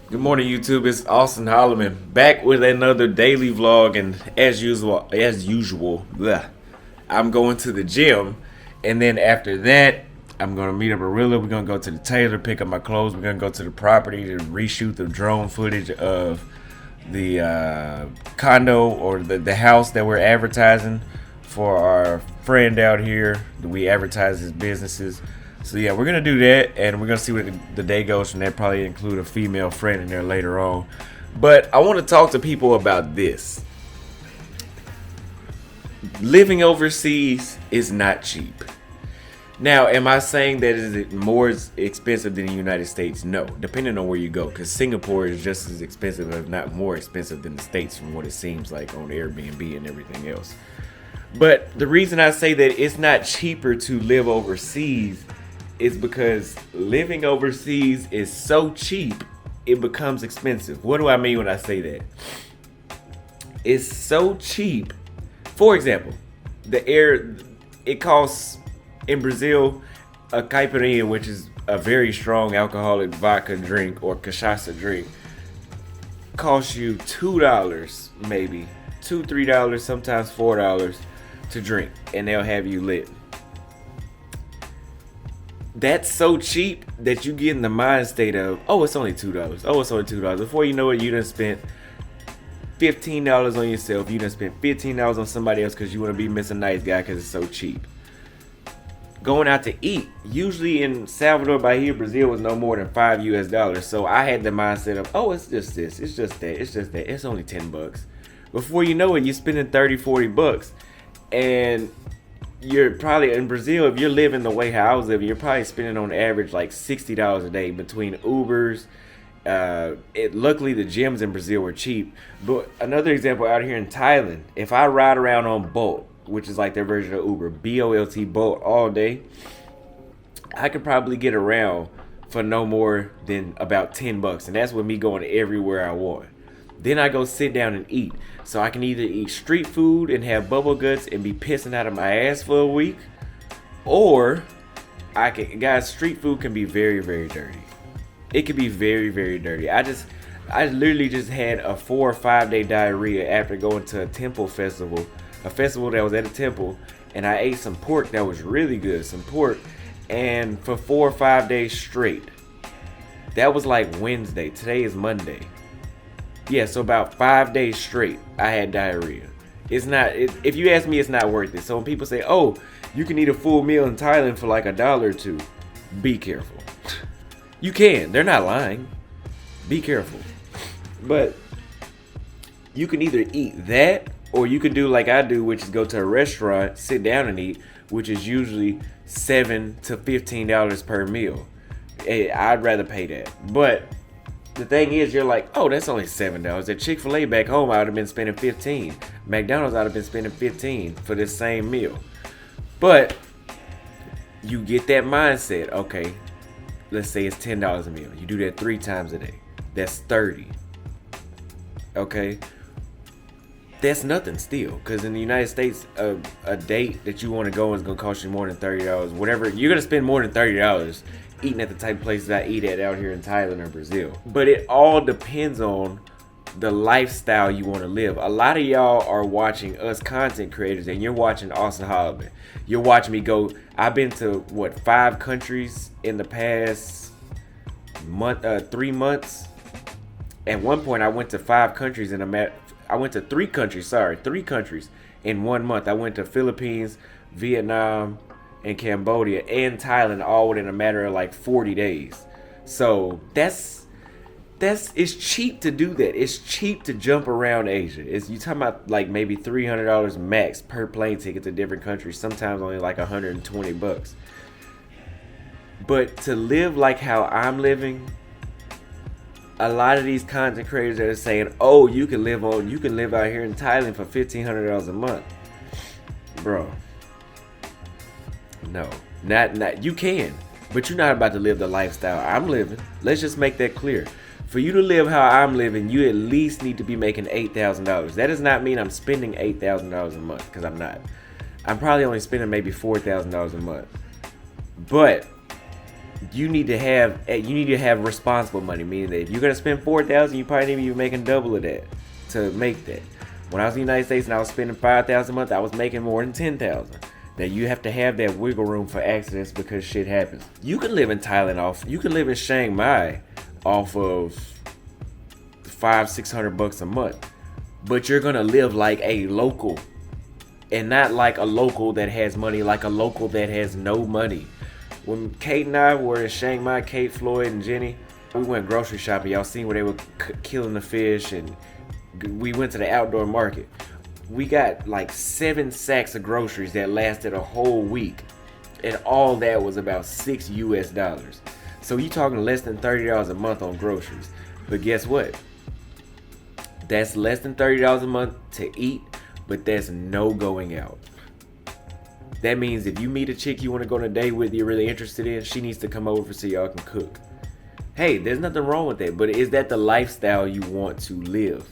Good morning, YouTube. It's Auston Holleman back with another daily vlog, and as usual, I'm going to the gym, and then after that, I'm gonna meet up with Rilla. We're gonna go to the tailor, pick up my clothes. We're gonna go to the property to reshoot the drone footage of the condo or the house that we're advertising for our friend out here. We advertise his businesses. So yeah, we're gonna do that, and we're gonna see where the day goes from there. Probably include a female friend in there later on. But I want to talk to people about this. Living overseas is not cheap. Now, am I saying that is it more expensive than the United States? No, depending on where you go, because Singapore is just as expensive, if not more expensive, than the States from what it seems like on Airbnb and everything else. But the reason I say that it's not cheaper to live overseas is because living overseas is so cheap, it becomes expensive. What do I mean when I say that? It's so cheap. For example, it costs in Brazil a caipirinha, which is a very strong alcoholic vodka drink or cachaça drink, costs you $2, maybe $2-3, sometimes $4 to drink, and they'll have you lit. That's so cheap that you get in the mind state of, oh, it's only $2. Oh, it's only $2. Before you know it, you done spent $15 on yourself. You done spent $15 on somebody else because you want to be Mr. Nice Guy because it's so cheap. Going out to eat, usually in Salvador, Bahia, Brazil, was no more than $5. So I had the mindset of, oh, it's just this, it's just that, it's just that. It's only $10. Before you know it, you're spending $30-40, and you're probably in Brazil. If you're living the way how I was living, you're probably spending on average like $60 a day between Ubers. Luckily the gyms in Brazil were cheap. But another example out here in Thailand, if I ride around on Bolt, which is like their version of Uber, BOLT, Bolt, all day, I could probably get around for no more than about $10, and that's with me going everywhere I want. Then I go sit down and eat. So I can either eat street food and have bubble guts and be pissing out of my ass for a week, or street food can be very, very dirty. It can be very, very dirty. I literally just had a 4 or 5 day diarrhea after going to a temple festival, a festival that was at a temple, and I ate some pork that was really good, some pork, and for 4 or 5 days straight. That was like Wednesday. Today is Monday. Yeah, so about 5 days straight, I had diarrhea. If you ask me, it's not worth it. So when people say, oh, you can eat a full meal in Thailand for like $1 or $2, be careful. You can. They're not lying. Be careful. But you can either eat that, or you can do like I do, which is go to a restaurant, sit down and eat, which is usually $7 to $15 per meal. Hey, I'd rather pay that. But the thing is, you're like, oh, that's only $7. At Chick-fil-A back home, I would have been spending $15. McDonald's, I would have been spending $15 for this same meal. But you get that mindset. Okay, let's say it's $10 a meal. You do that 3 times a day. That's $30. Okay, that's nothing still. Because in the United States, a date that you want to go is gonna cost you more than $30. Whatever, you're gonna spend more than $30 eating at the type of places I eat at out here in Thailand or Brazil. But it all depends on the lifestyle you want to live. A lot of y'all are watching us content creators, and you're watching Auston Holleman. You're watching me go. I've been to 5 countries in the past 3 months. At one point, I went to 5 countries I went to 3 countries. 3 countries in 1 month. I went to Philippines, Vietnam, and Cambodia and Thailand, all within a matter of like 40 days. So it's cheap to do that. It's cheap to jump around Asia. You talking about like maybe $300 max per plane ticket to different countries. Sometimes only like $120. But to live like how I'm living, a lot of these content creators that are saying, oh, you can live out here in Thailand for $1,500 a month, bro. No, not you can, but you're not about to live the lifestyle I'm living. Let's just make that clear. For you to live how I'm living, you at least need to be making $8,000. That does not mean I'm spending $8,000 a month, because I'm not. I'm probably only spending maybe $4,000 a month. But you need to have responsible money, meaning that if you're gonna spend $4,000, you probably need to be making double of that to make that. When I was in the United States and I was spending $5,000 a month, I was making more than $10,000. Now you have to have that wiggle room for accidents because shit happens. You can live in Thailand you can live in Chiang Mai off of $500-600 a month, but you're gonna live like a local, and not like a local that has money, like a local that has no money. When Kate and I were in Chiang Mai, Kate, Floyd, and Jenny, we went grocery shopping. Y'all seen where they were killing the fish, and we went to the outdoor market. We got like 7 sacks of groceries that lasted a whole week, and all that was about $6. So you talking less than $30 a month on groceries. But guess what? That's less than $30 a month to eat, but that's no going out. That means if you meet a chick you want to go on a date with, you're really interested in, she needs to come over so y'all can cook. Hey, there's nothing wrong with that, but is that the lifestyle you want to live?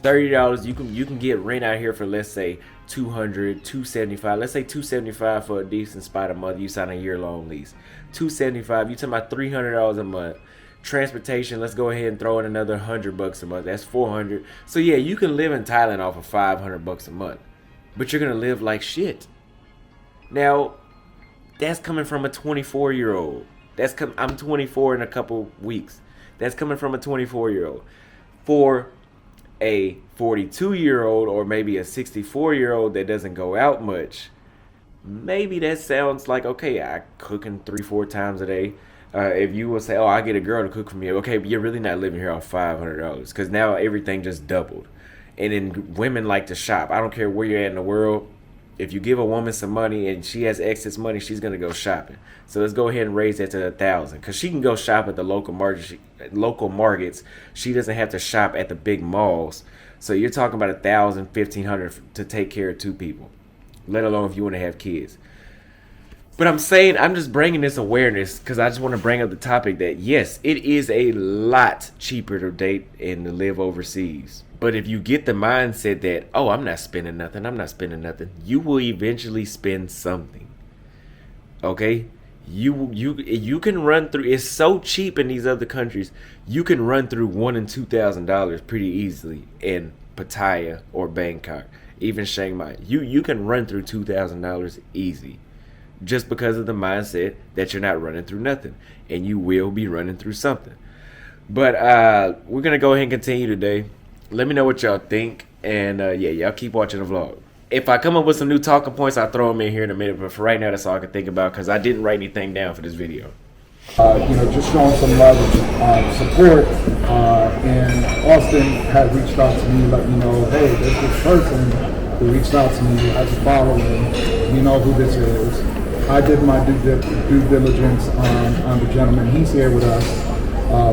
$30, you can get rent out here for, let's say, $200, $275. Let's say $275 for a decent spot a month. You sign a year-long lease. $275. You talking about $300 a month. Transportation, let's go ahead and throw in another $100 a month. That's $400. So yeah, you can live in Thailand off of $500 a month, but you're gonna live like shit. Now, that's coming from a 24-year-old. I'm 24 in a couple weeks. That's coming from a 24-year-old. For a 42-year-old or maybe a 64-year-old that doesn't go out much, maybe that sounds like, okay, I cooking 3-4 times a day. If you will say, oh, I get a girl to cook for me, okay, but you're really not living here off $500 because now everything just doubled. And then women like to shop. I don't care where you're at in the world. If you give a woman some money and she has excess money, she's gonna go shopping. So let's go ahead and raise that to 1,000, because she can go shop at the local markets. She doesn't have to shop at the big malls. So you're talking about 1,000, 1,500 to take care of 2 people, let alone if you want to have kids. But I'm just bringing this awareness because I just want to bring up the topic that yes, it is a lot cheaper to date and to live overseas. But if you get the mindset that, oh, I'm not spending nothing, you will eventually spend something. Okay? You can run through, it's so cheap in these other countries, you can run through $1,000 and $2,000 pretty easily in Pattaya or Bangkok, even Chiang Mai. You can run through $2,000 easy. Just because of the mindset that you're not running through nothing, and you will be running through something. But we're gonna go ahead and continue today. Let me know what y'all think, and y'all keep watching the vlog. If I come up with some new talking points, I'll throw them in here in a minute. But for right now, that's all I can think about because I didn't write anything down for this video. Just showing some love and support. And Auston had reached out to me, let me know, hey, there's this person who reached out to me, I just follow him, you know who this is. I did my due diligence on the gentleman. He's here with us.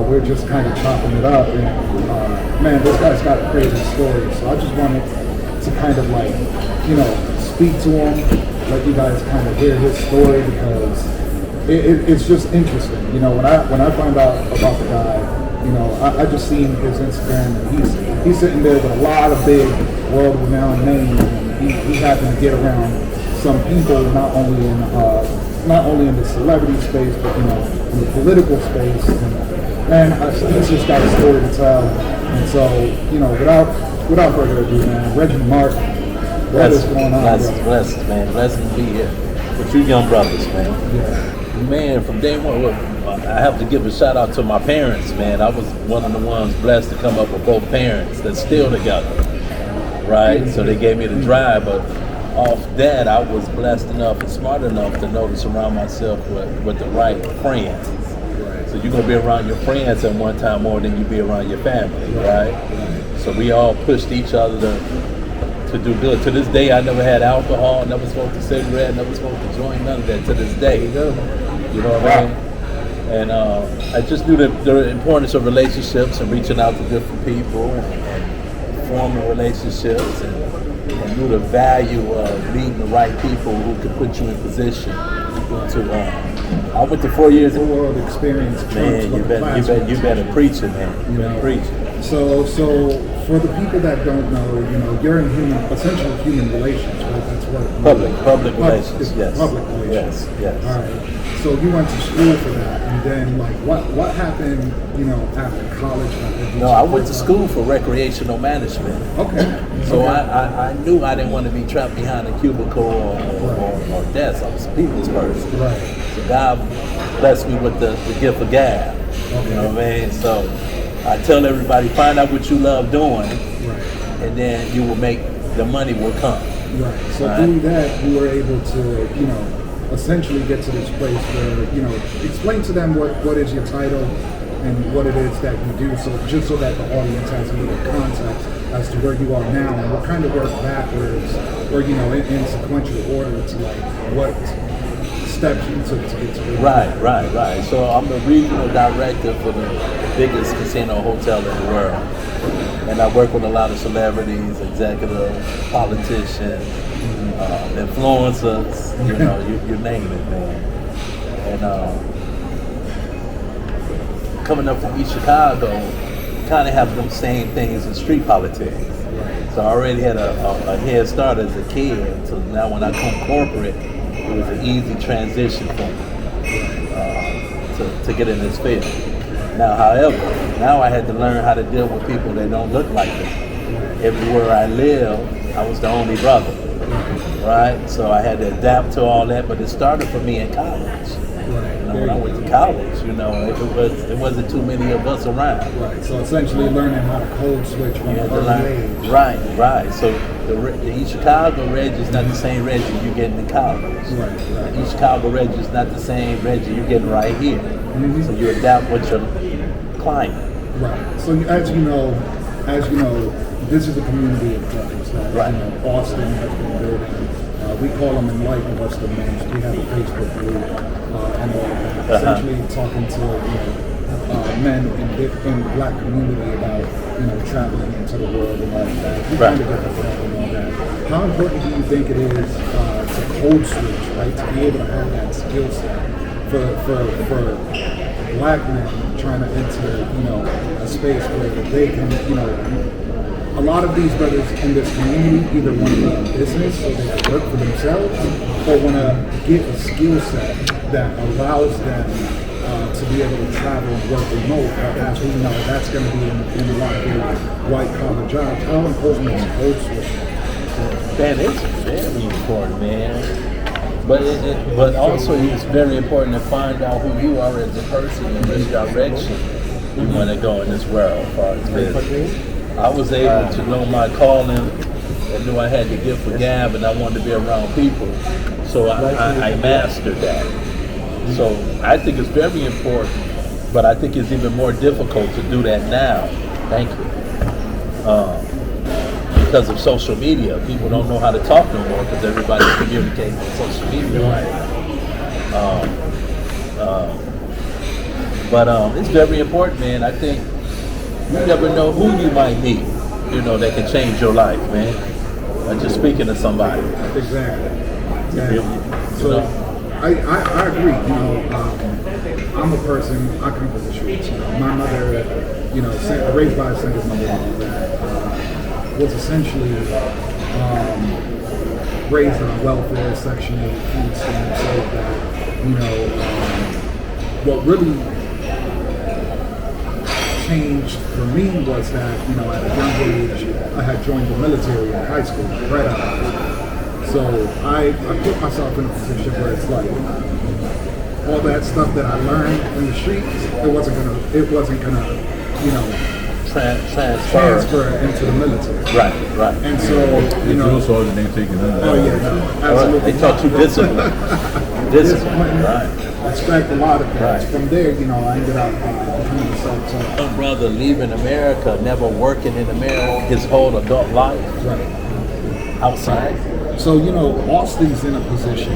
We're just kind of chopping it up. And man, this guy's got a crazy story. So I just wanted to kind of speak to him, let you guys kind of hear his story because it's just interesting. When I find out about the guy, I just seen his Instagram and he's sitting there with a lot of big world-renowned names. And he happened to get around some people not only in the celebrity space, but in the political space, and he's just got a story to tell. And so, without further ado, man, Reggie Martin, what is going on? Blessed, man. Blessed to be here with you young brothers, man. Yeah. Man, from day one, look, I have to give a shout out to my parents, man. I was one of the ones blessed to come up with both parents that's still together, right? So they gave me the drive, but off that, I was blessed enough and smart enough to know to surround myself with the right friends. Right. So you're going to be around your friends at one time more than you be around your family, right? So we all pushed each other to do good. To this day, I never had alcohol, never smoked a cigarette, never smoked a joint, none of that to this day. You know what I mean? And I just knew the importance of relationships and reaching out to different people and forming relationships and knew the value of meeting the right people who could put you in position to. I went to 4 years. Full world experience. Man, you better preach it, man. You better preach it. So for the people that don't know, you're in essentially human relations, right? That's what public relations. Yes. Public relations. Yes. All right. So you went to school for that, and then like what happened, after college? No, I went to school for recreational management. Okay. So okay. I knew I didn't want to be trapped behind a cubicle or desk. I was a people's person. Right. So God blessed me with the gift of gab. Okay. You know what I mean? So I tell everybody, find out what you love doing, Right. and then you will make, the money will come. Right. So Right. through that, you were able to, essentially get to this place where, explain to them what is your title and what it is that you do, so just so that the audience has a little context as to where you are now, and we'll kind of work backwards, or in sequential order to like what steps you took to get to where you are. Right. So I'm the regional director for the biggest casino hotel in the world, and I work with a lot of celebrities, executives, politicians, influencers. You name it, man. And coming up from East Chicago, kind of have them same things in street politics. So I already had a head start as a kid. So now when I come corporate, it was an easy transition for me to get in this field. Now, however, now I had to learn how to deal with people that don't look like me. Everywhere I live, I was the only brother, right? So I had to adapt to all that, but it started for me in college. When I went to college, it wasn't too many of us around. Right. So essentially learning how to code switch from an early age. Right. So the East Chicago Reg is not the same Reg you getting in college. Right. The East Chicago Reg is not the same Reg you're getting right here. Mm-hmm. So you adapt with your client. Right. So as you know, this is a community of brothers that Auston has been building. We call them enlightened Westerners. We have a Facebook group and all of that. Essentially talking to men in the black community about traveling into the world and all of that. We kind of get the point and all that. How important do you think it is to code switch, right? To be able to have that skill set for black men trying to enter a space where they can a lot of these brothers in this community either want to be in business so they can work for themselves, or want to get a skill set that allows them to be able to travel and work remote. As we know, that's going to be in a lot of white collar jobs. How important is code switching? Man, it's very important, man. But also it's very important to find out who you are as a person and which direction you want to go in this world as far as business. I was able to know my calling. I knew I had to give for gab, and I wanted to be around people. So I mastered that. So I think it's very important, but I think it's even more difficult to do that now. Thank you. Because of social media, people don't know how to talk no more because everybody's communicating on social media. But it's very important, man. I think you never know who you might meet, that can change your life, man. Just speaking to somebody. Exactly. So I agree. I'm a person, I come from the streets. My mother, raised by a single mother that was essentially raised on welfare, Section 8 food stamps, so that, what really changed for me was that, at a young age, I had joined the military in high school, right out of high school. So I put myself in a position where it's like, all that stuff that I learned in the streets, it wasn't gonna, transfer into the military. Right. And so, Sergeant ain't taking none of that. oh yeah, no, absolutely. They taught you discipline. Discipline, right. Respect a lot of things. Right. From there, I ended up becoming a self-taught. My brother leaving America, never working in America his whole adult life. Right. Outside. So, Auston's in a position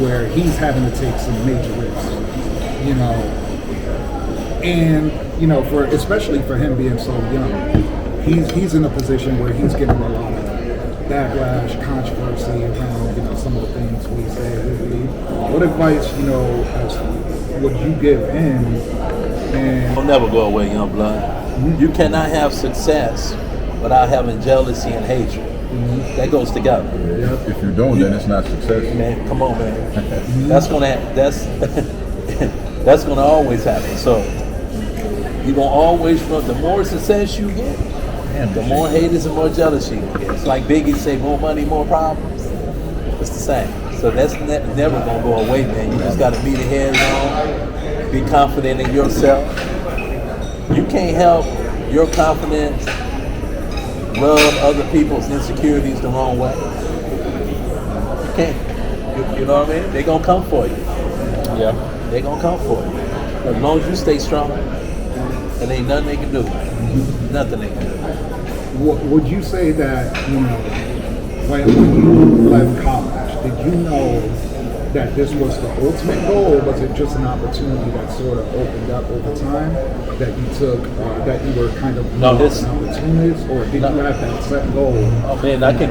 where he's having to take some major risks, and, especially for him being so young, he's in a position where he's getting a lot of backlash, controversy around, some of the things we say. What advice, would you give him? And It'll never go away, young blood. You cannot have success without having jealousy and hatred. That goes together. If you don't, then it's not success. Man, come on, man. That's that's gonna always happen. So you're gonna always run. The more success you get, the more haters and more jealousy you get. It's like Biggie say, more money, more problems. It's the same. So that's never gonna go away, man. You just gotta meet it head on. Be confident in yourself. You can't help your confidence rub other people's insecurities the wrong way. You can't. You know what I mean? They're gonna come for you. Yeah. They're gonna come for you. As long as you stay strong, and ain't nothing they can do. Nothing they can do. Would you say that, when you left college, did you know that this was the ultimate goal, or was it just an opportunity that sort of opened up over time that you took, that you were kind of opportunities, or did you have that set goal? Oh man, I can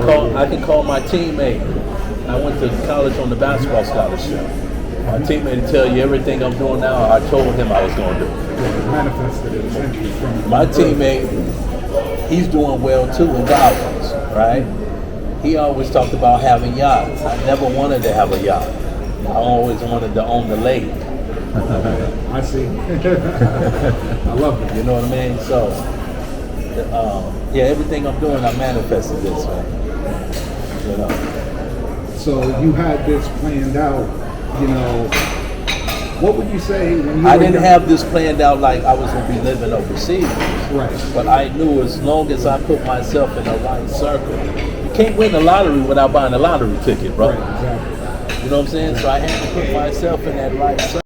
call my teammate. I went to college on the basketball scholarship. My teammate will tell you everything I'm doing now, I told him I was going to do. Manifested it essentially from my teammate, he's doing well too in college, right? He always talked about having yachts. I never wanted to have a yacht. I always wanted to own the lake. I see. I love it. You know what I mean? So, everything I'm doing, I manifested this way. You know. So you had this planned out, what would you say when you I didn't have this planned out like I was going to be living overseas. Right. But I knew as long as I put myself in the right circle, you can't win the lottery without buying a lottery ticket, bro. Right, exactly. You know what I'm saying? So I had to put myself in that right circle.